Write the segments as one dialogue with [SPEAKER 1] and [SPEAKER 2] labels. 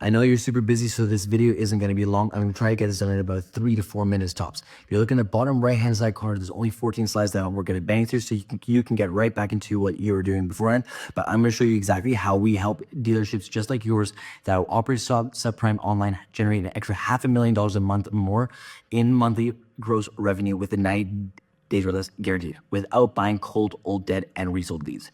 [SPEAKER 1] I know you're super busy, so this video isn't going to be long. I'm going to try to get this done in about 3 to 4 minutes tops. If you look in the bottom right-hand side corner, there's only 14 slides that we're going to bang through, so you can get right back into what you were doing beforehand. But I'm going to show you exactly how we help dealerships just like yours that operate subprime online generate an extra $500,000 a month more in monthly gross revenue within 90 days or less guaranteed, without buying cold, old, dead, and resold leads.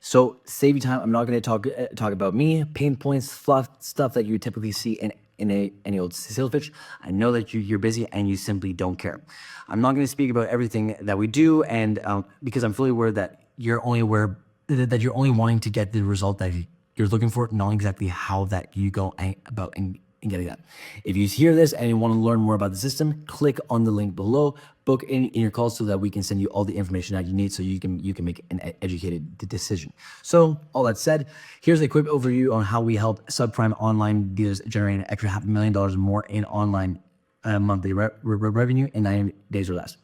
[SPEAKER 1] So save you time. I'm not going to talk about me, pain points, fluff, stuff that you typically see in any old sales pitch. I know that you're busy and you simply don't care. I'm not going to speak about everything that we do, and because I'm fully aware that you're only wanting to get the result that you're looking for, not exactly how that you go about and getting that. If you hear this and you want to learn more about the system, click on the link below, book in your call so that we can send you all the information that you need so you can make an educated decision. So all that said, here's a quick overview on how we help subprime online dealers generate an extra $500,000 more in online monthly revenue in 90 days or less.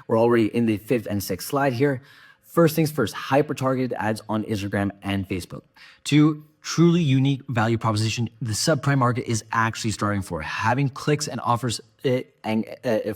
[SPEAKER 1] We're already in the 5th and 6th slide here. First things first, hyper-targeted ads on Instagram and Facebook. 2, truly unique value proposition the subprime market is actually starting for. Having clicks and offers and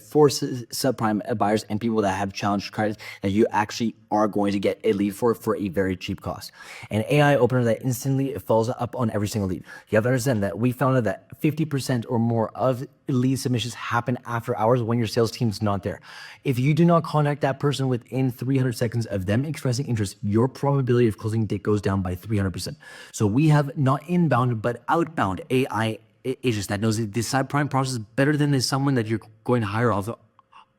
[SPEAKER 1] forces subprime buyers and people that have challenged credits that you actually are going to get a lead for a very cheap cost. An AI opener that instantly follows up on every single lead. You have to understand that we found out that 50% or more of lead submissions happen after hours when your sales team's not there. If you do not contact that person within 300 seconds of them expressing interest, your probability of closing goes down by 300%. So we have not inbound, but outbound AI agents that knows the subprime process better than someone that you're going to hire off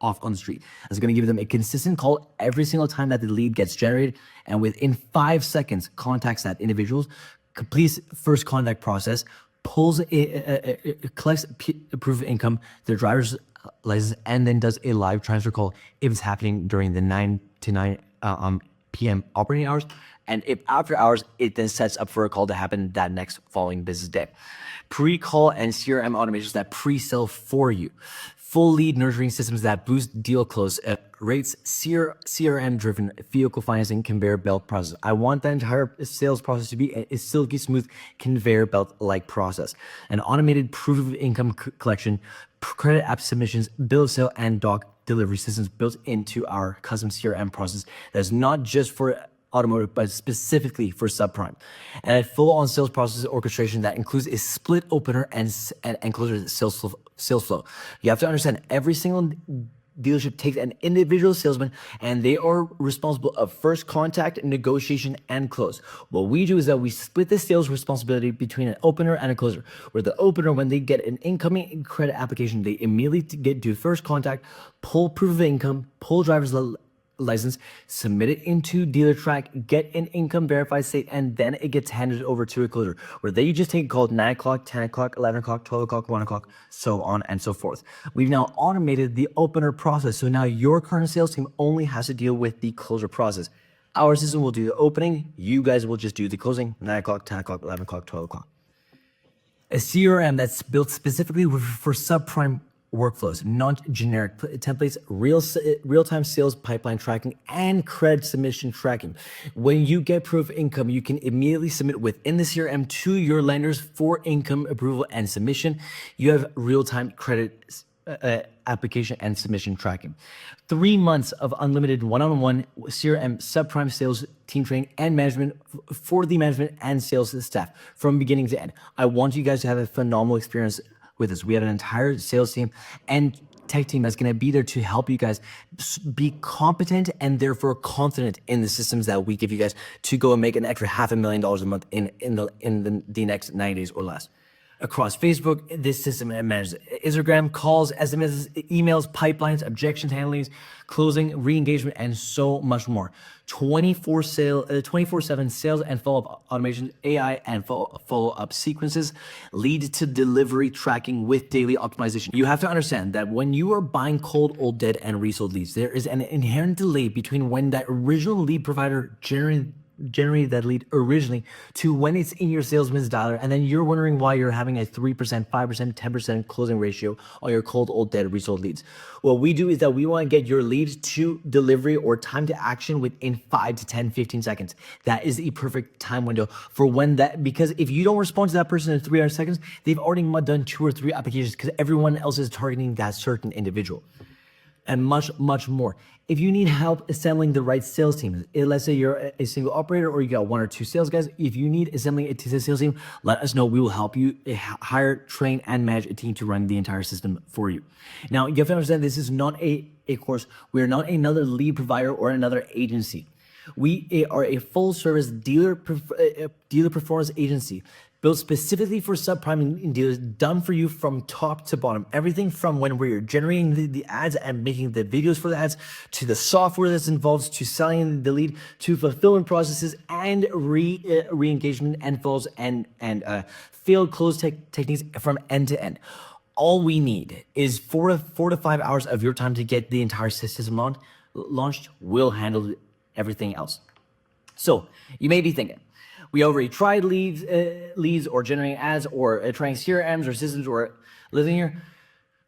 [SPEAKER 1] on the street. It's going to give them a consistent call every single time that the lead gets generated, and within 5 seconds contacts that individual, completes first contact process, collects proof of income, their driver's license, and then does a live transfer call if it's happening during the 9 to 9 p.m. operating hours. And if after hours, it then sets up for a call to happen that next following business day. Pre-call and CRM automations that pre-sell for you. Full lead nurturing systems that boost deal close rates, CRM-driven vehicle financing conveyor belt process. I want that entire sales process to be a silky smooth conveyor belt-like process. An automated proof of income collection, credit app submissions, bill of sale, and doc delivery systems built into our custom CRM process that's not just for automotive, but specifically for subprime. And a full-on sales process orchestration that includes a split opener and closer sales flow. You have to understand every single dealership takes an individual salesman and they are responsible of first contact, negotiation, and close. What we do is that we split the sales responsibility between an opener and a closer, where the opener, when they get an incoming credit application, they immediately do first contact, pull proof of income, pull driver's license, submit it into dealer track, get an income verified state, and then it gets handed over to a closer, where they just take a call at 9 o'clock, 10 o'clock, 11 o'clock, 12 o'clock, 1 o'clock, so on and so forth. We've now automated the opener process, so now your current sales team only has to deal with the closer process. Our system will do the opening, you guys will just do the closing, 9 o'clock, 10 o'clock, 11 o'clock, 12 o'clock. A CRM that's built specifically for subprime workflows, non-generic templates, real-time sales pipeline tracking, and credit submission tracking. When you get proof of income, you can immediately submit within the CRM to your lenders for income approval and submission. You have real-time credit application and submission tracking. 3 months of unlimited one-on-one CRM subprime sales team training and management for the management and sales staff from beginning to end. I want you guys to have a phenomenal experience with us. We have an entire sales team and tech team that's going to be there to help you guys be competent and therefore confident in the systems that we give you guys to go and make an extra $500,000 a month in the next 90 days or less. Across Facebook, this system manages Instagram, calls, SMS, emails, pipelines, objections handlings, closing, re-engagement, and so much more. 24/7 sales and follow-up automation, AI and follow-up sequences, lead to delivery tracking with daily optimization. You have to understand that when you are buying cold, old, dead, and resold leads, there is an inherent delay between when that original lead provider generated generated that lead originally to when it's in your salesman's dialer, and then you're wondering why you're having a 3%, 5%, 10% closing ratio on your cold old dead resold leads. What we do is that we want to get your leads to delivery or time to action within 5 to 10, 15 seconds. That is the perfect time window for when that, because if you don't respond to that person in 300 seconds, they've already done 2 or 3 applications because everyone else is targeting that certain individual. And much, much more. If you need help assembling the right sales team, let's say you're a single operator or you got 1 or 2 sales guys, if you need assembling a sales team, let us know. We will help you hire, train, and manage a team to run the entire system for you. Now, you have to understand this is not a course. We are not another lead provider or another agency. We are a full service dealer performance agency built specifically for subprime dealers, done for you from top to bottom. Everything from when we're generating the ads and making the videos for the ads, to the software that's involved, to selling the lead, to fulfillment processes and re-engagement and flows and failed close techniques from end to end. All we need is 4 to 5 hours of your time to get the entire system launched. We'll handle everything else. So you may be thinking, we already tried leads or generating ads or trying CRMs or systems or living here.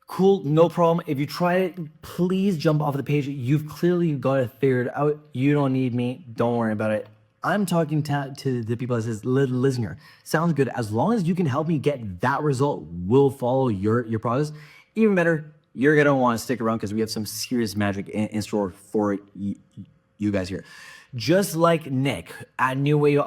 [SPEAKER 1] Cool, no problem. If you try it, please jump off the page. You've clearly got it figured out. You don't need me. Don't worry about it. I'm talking to the people that says, listen here, sounds good. As long as you can help me get that result, we'll follow your process. Even better, you're gonna want to stick around because we have some serious magic in store for you guys here. Just like Nick at New Wave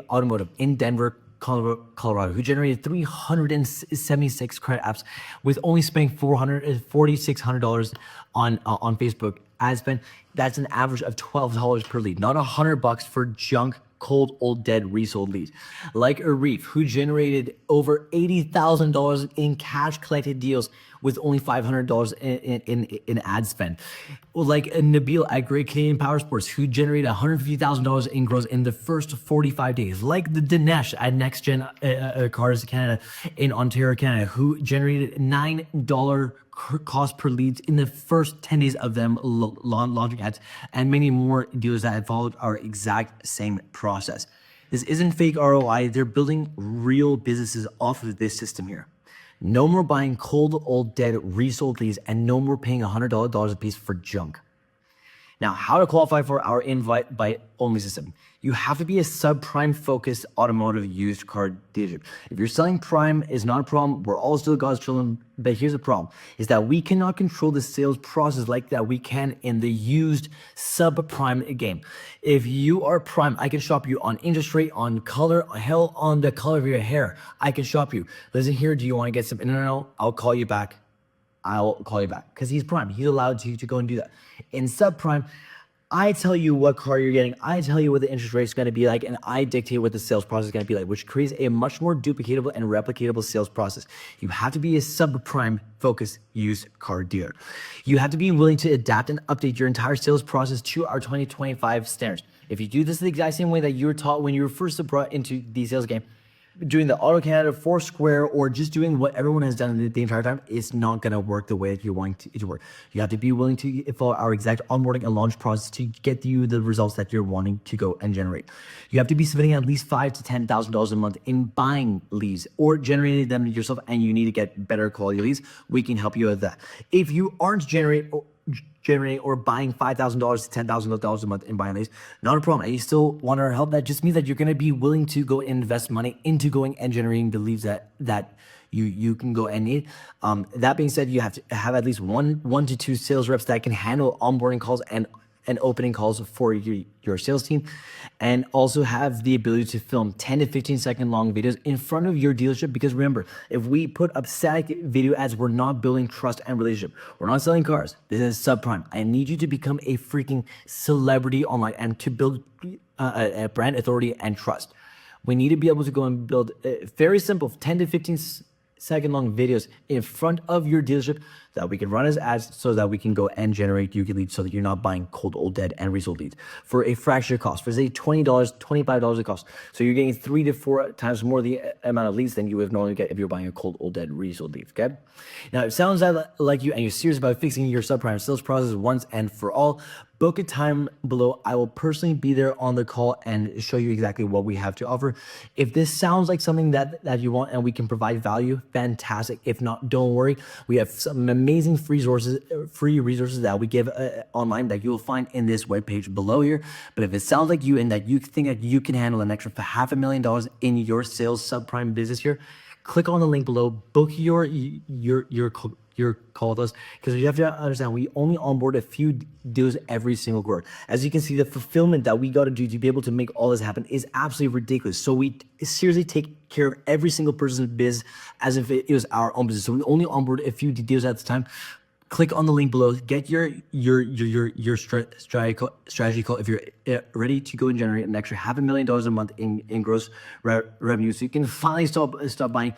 [SPEAKER 1] Automotive in Denver, Colorado, who generated 376 credit apps with only spending $4,600 on Facebook ad spend. That's an average of $12 per lead, not $100 for junk, cold, old, dead, resold leads. Like Arif, who generated over $80,000 in cash collected deals with only $500 in ad spend. Like Nabil at Great Canadian Power Sports, who generated $150,000 in gross in the first 45 days. Like the Dinesh at Next Gen Cars Canada in Ontario, Canada, who generated $9 cost per leads in the first 10 days of them launching ads, and many more dealers that have followed our exact same process. This isn't fake ROI. They're building real businesses off of this system here. No more buying cold, old, dead, resold leads, and no more paying $100 a piece for junk. Now, how to qualify for our invite by only system. You have to be a subprime focused automotive used car dealership. If you're selling prime, is not a problem. We're all still God's children. But here's the problem, is that we cannot control the sales process like that we can in the used subprime game. If you are prime, I can shop you on interest rate, on color, hell, on the color of your hair. I can shop you. Listen here, do you want to get some internet? I'll call you back. I'll call you back because he's prime. He's allowed to go and do that. In subprime, I tell you what car you're getting. I tell you what the interest rate is going to be like, and I dictate what the sales process is going to be like, which creates a much more duplicatable and replicatable sales process. You have to be a subprime focused used car dealer. You have to be willing to adapt and update your entire sales process to our 2025 standards. If you do this the exact same way that you were taught when you were first brought into the sales game, doing the Auto Canada, Foursquare, or just doing what everyone has done the entire time, it's not going to work the way that you want it to work. You have to be willing to follow our exact onboarding and launch process to get you the results that you're wanting to go and generate. You have to be spending at least $5,000 to $10,000 a month in buying leads or generating them yourself, and you need to get better quality leads. We can help you with that. If you aren't generating or buying $5,000 to $10,000 a month in buying leads, not a problem. And you still want our help. That just means that you're going to be willing to go invest money into going and generating the leads that you can go and need. That being said, you have to have at least one to two sales reps that can handle onboarding calls and opening calls for your sales team, and also have the ability to film 10 to 15 second long videos in front of your dealership. Because remember, if we put up static video ads, we're not building trust and relationship. We're not selling cars. This is subprime. I need you to become a freaking celebrity online and to build a brand authority and trust. We need to be able to go and build very simple 10 to 15 second long videos in front of your dealership that we can run as ads so that we can go and generate you leads so that you're not buying cold, old, dead, and resold leads for a fraction of cost, for say $20, $25 a cost. So you're getting 3 to 4 times more the amount of leads than you would normally get if you're buying a cold, old, dead, resold lead, okay? Now, it sounds like you and you're serious about fixing your subprime sales process once and for all, book a time below. I will personally be there on the call and show you exactly what we have to offer. If this sounds like something that you want and we can provide value, fantastic. If not, don't worry. We have some amazing free resources that we give online that you will find in this webpage below here. But if it sounds like you and that you think that you can handle an extra $500,000 in your sales subprime business here, click on the link below, book your call with us, because you have to understand we only onboard a few deals every single quarter. As you can see, the fulfillment that we got to do to be able to make all this happen is absolutely ridiculous. So we seriously take care of every single person's biz as if it was our own business. So we only onboard a few deals at the time. Click on the link below, get your strategy call if you're ready to go and generate an extra $500,000 a month in gross revenue, so you can finally stop buying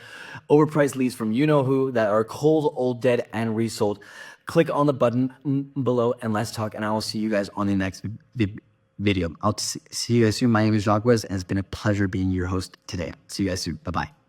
[SPEAKER 1] overpriced leads from you know who that are cold, old, dead, and resold. Click on the button below and let's talk, and I will see you guys on the next video. I'll see you guys soon. My name is Jacques, and it's been a pleasure being your host today. See you guys soon. Bye-bye.